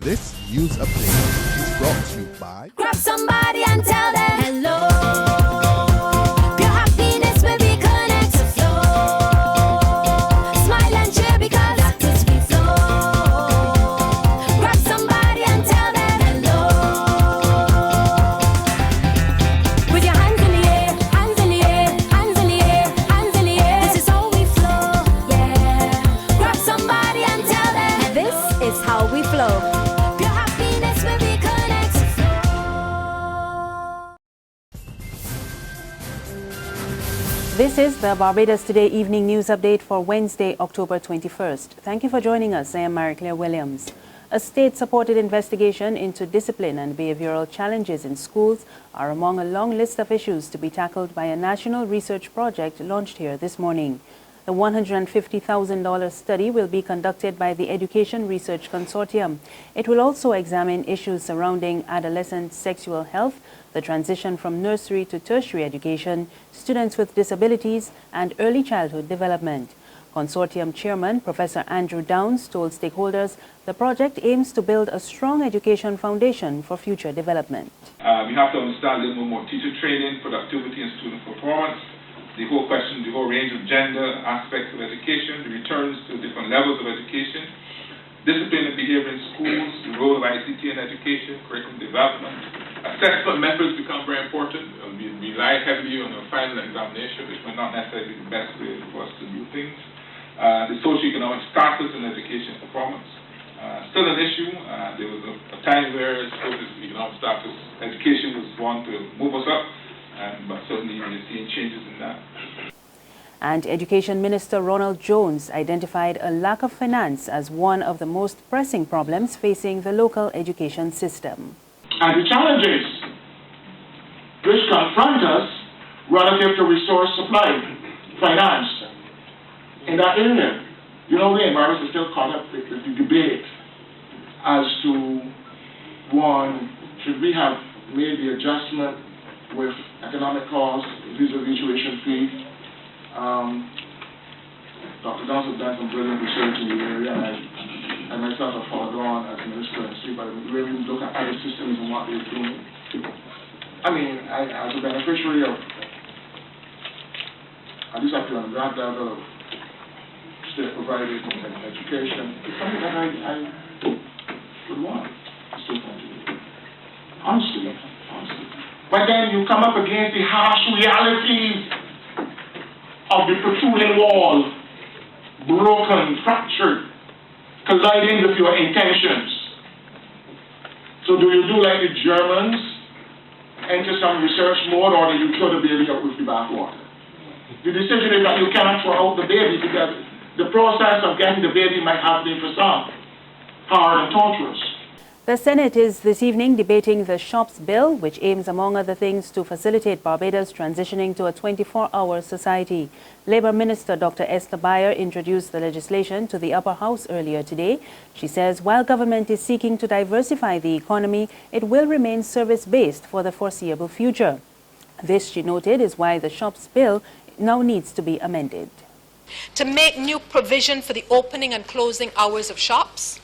This news update is brought to you by Grab somebody and tell them hello. Your happiness will be connect to flow. Smile and cheer because that is we flow. Grab somebody and tell them hello. With your hands in the air, hands in the air, hands in the air, hands in the air. This is how we flow, yeah. Grab somebody and tell them this is how we flow. This is the Barbados Today evening news update for Wednesday, October 21st. Thank you for joining us. I am Marie-Claire Williams. A state-supported investigation into discipline and behavioral challenges in schools are among a long list of issues to be tackled by a national research project launched here this morning. The $150,000 study will be conducted by the Education Research Consortium. It will also examine issues surrounding adolescent sexual health, the transition from nursery to tertiary education, students with disabilities, and early childhood development. Consortium Chairman Professor Andrew Downs told stakeholders the project aims to build a strong education foundation for future development. We have to understand a little more teacher training, productivity, and student performance. The whole question, the whole range of gender aspects of education, the returns to different levels of education, discipline and behavior in schools, the role of ICT in education, curriculum development. Assessment methods become very important. We rely heavily on a final examination, which may not necessarily be the best way for us to do things. The socioeconomic status and education performance. Still an issue. There was a time where socioeconomic status education was one to move us up. But certainly we're seeing changes in that. And Education Minister Ronald Jones identified a lack of finance as one of the most pressing problems facing the local education system. And the challenges which confront us relative to resource supply, finance, in that area. You know, we in Barbados are still caught up with the debate as to, one, should we have made the adjustment with economic costs, vis-a-vis tuition fee. Dr. Downs has done some brilliant research in the area, and I myself have followed on as minister and see, but we really look at other systems and what they're doing. I mean, as a beneficiary of, at least up to a grant level of state provided education, it's something that I would want to still continue. Honestly. But then you come up against the harsh realities of the protruding wall, broken, fractured, colliding with your intentions. So do you do like the Germans, enter some research mode, or do you throw the baby out with the bathwater? The decision is that you cannot throw out the baby because the process of getting the baby might have been for some hard and torturous. The Senate is this evening debating the SHOPS bill, which aims, among other things, to facilitate Barbados transitioning to a 24-hour society. Labour Minister Dr. Esther Bayer introduced the legislation to the Upper House earlier today. She says while government is seeking to diversify the economy, it will remain service-based for the foreseeable future. This, she noted, is why the SHOPS bill now needs to be amended. To make new provision for the opening and closing hours of shops,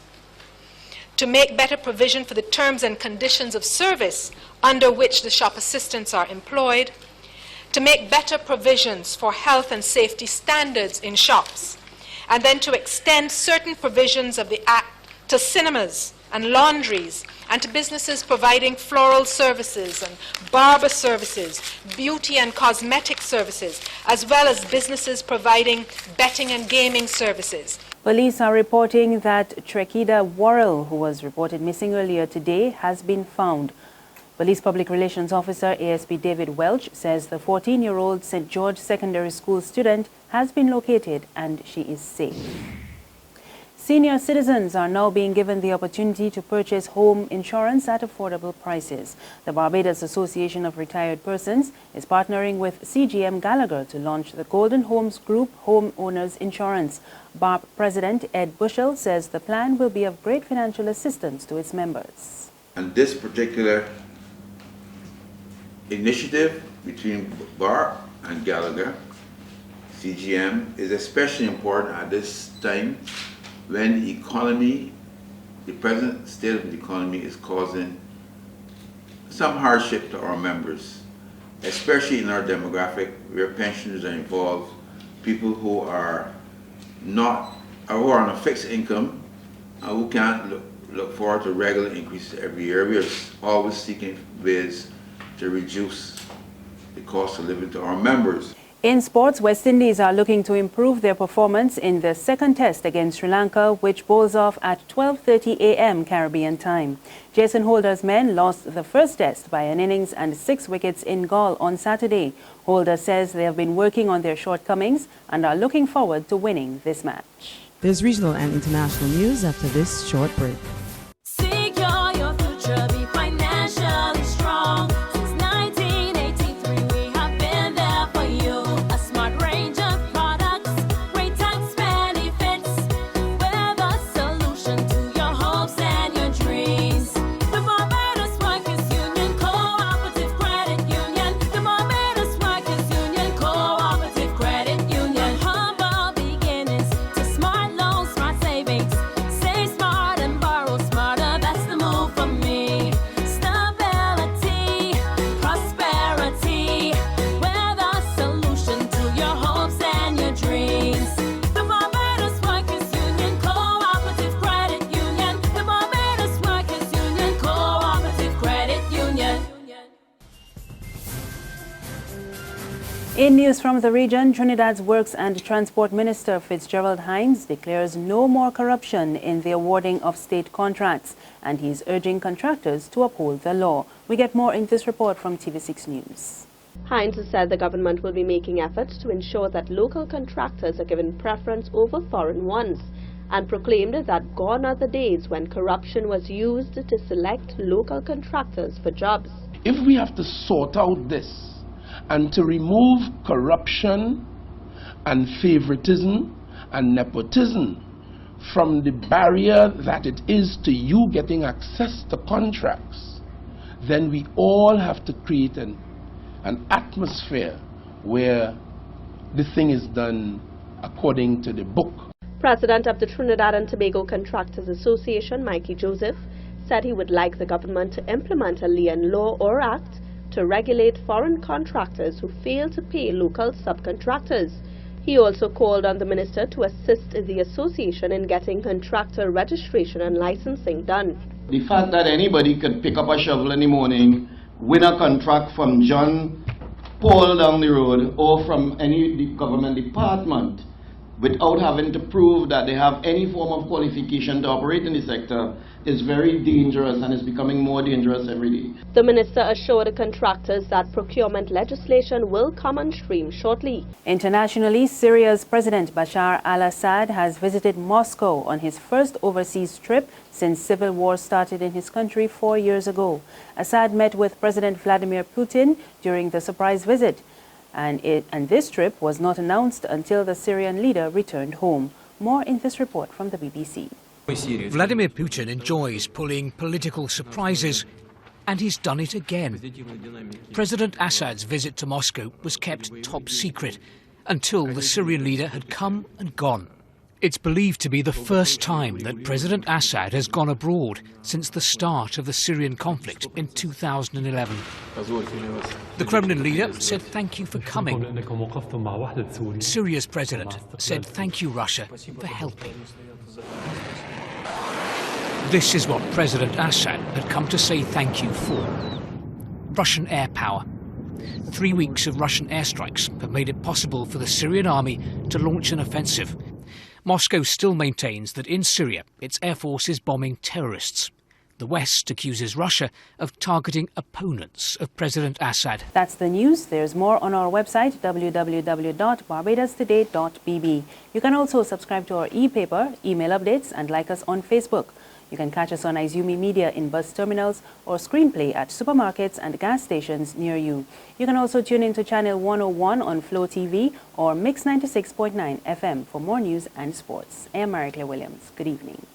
to make better provision for the terms and conditions of service under which the shop assistants are employed, to make better provisions for health and safety standards in shops, and then to extend certain provisions of the Act to cinemas and laundries and to businesses providing floral services and barber services, beauty and cosmetic services, as well as businesses providing betting and gaming services. Police are reporting that Trekida Worrell, who was reported missing earlier today, has been found. Police Public Relations Officer ASP David Welch says the 14-year-old St. George Secondary School student has been located and she is safe. Senior citizens are now being given the opportunity to purchase home insurance at affordable prices. The Barbados Association of Retired Persons is partnering with CGM Gallagher to launch the Golden Homes Group Home Owners Insurance. BARP President Ed Bushell says the plan will be of great financial assistance to its members. And this particular initiative between BARP and Gallagher, CGM, is especially important at this time when the economy the present state of the economy is causing some hardship to our members, especially in our demographic where pensioners are involved, people who are on a fixed income and who can't look forward to regular increases every year. We are always seeking ways to reduce the cost of living to our members. In sports, West Indies are looking to improve their performance in the second test against Sri Lanka, which bowls off at 12:30 a.m. Caribbean time. Jason Holder's men lost the first test by an innings and 6 wickets in Galle on Saturday. Holder says they have been working on their shortcomings and are looking forward to winning this match. There's regional and international news after this short break. Secure your future, be financially strong. Since 1983, we have been there for you. A smart range of products, great tax benefits. We're the solution to your hopes and your dreams. The Barbados Workers Union Cooperative Credit Union. The Barbados Workers Union Cooperative Credit Union. Humble beginnings to smart loans, smart savings. Save smart and borrow smarter, that's the move for me. Stability, prosperity, we're the solution to your hopes and your dreams. The Barbados Workers Union Cooperative Credit Union. The Barbados Workers Union Cooperative Credit Union. In news from the region, Trinidad's Works and Transport Minister Fitzgerald Hines declares no more corruption in the awarding of state contracts, and he's urging contractors to uphold the law. We get more in this report from TV6 News. Hines has said the government will be making efforts to ensure that local contractors are given preference over foreign ones, and proclaimed that gone are the days when corruption was used to select local contractors for jobs. If we have to sort out this and to remove corruption and favoritism and nepotism from the barrier that it is to you getting access to contracts, then we all have to create an atmosphere where the thing is done according to the book. President of the Trinidad and Tobago Contractors Association, Mikey Joseph, said he would like the government to implement a lien law or act to regulate foreign contractors who fail to pay local subcontractors. He also called on the minister to assist the association in getting contractor registration and licensing done. The fact that anybody could pick up a shovel in the morning, win a contract from John Paul down the road or from any government department without having to prove that they have any form of qualification to operate in the sector is very dangerous and is becoming more dangerous every day. The minister assured contractors that procurement legislation will come on stream shortly. Internationally, Syria's President Bashar al-Assad has visited Moscow on his first overseas trip since civil war started in his country 4 years ago. Assad met with President Vladimir Putin during the surprise visit, and this trip was not announced until the Syrian leader returned home. More in this report from the BBC. Vladimir Putin enjoys pulling political surprises, and he's done it again. President Assad's visit to Moscow was kept top secret until the Syrian leader had come and gone. It's believed to be the first time that President Assad has gone abroad since the start of the Syrian conflict in 2011. The Kremlin leader said thank you for coming. Syria's president said thank you, Russia, for helping. This is what President Assad had come to say thank you for. Russian air power. 3 weeks of Russian airstrikes have made it possible for the Syrian army to launch an offensive. Moscow still maintains that in Syria its air force is bombing terrorists. The West accuses Russia of targeting opponents of President Assad. That's the news. There's more on our website, www.barbadostoday.bb. You can also subscribe to our e-paper, email updates, and like us on Facebook. You can catch us on Izumi Media in bus terminals or Screenplay at supermarkets and gas stations near you. You can also tune in to Channel 101 on Flow TV or Mix 96.9 FM for more news and sports. I am Marie Claire Williams. Good evening.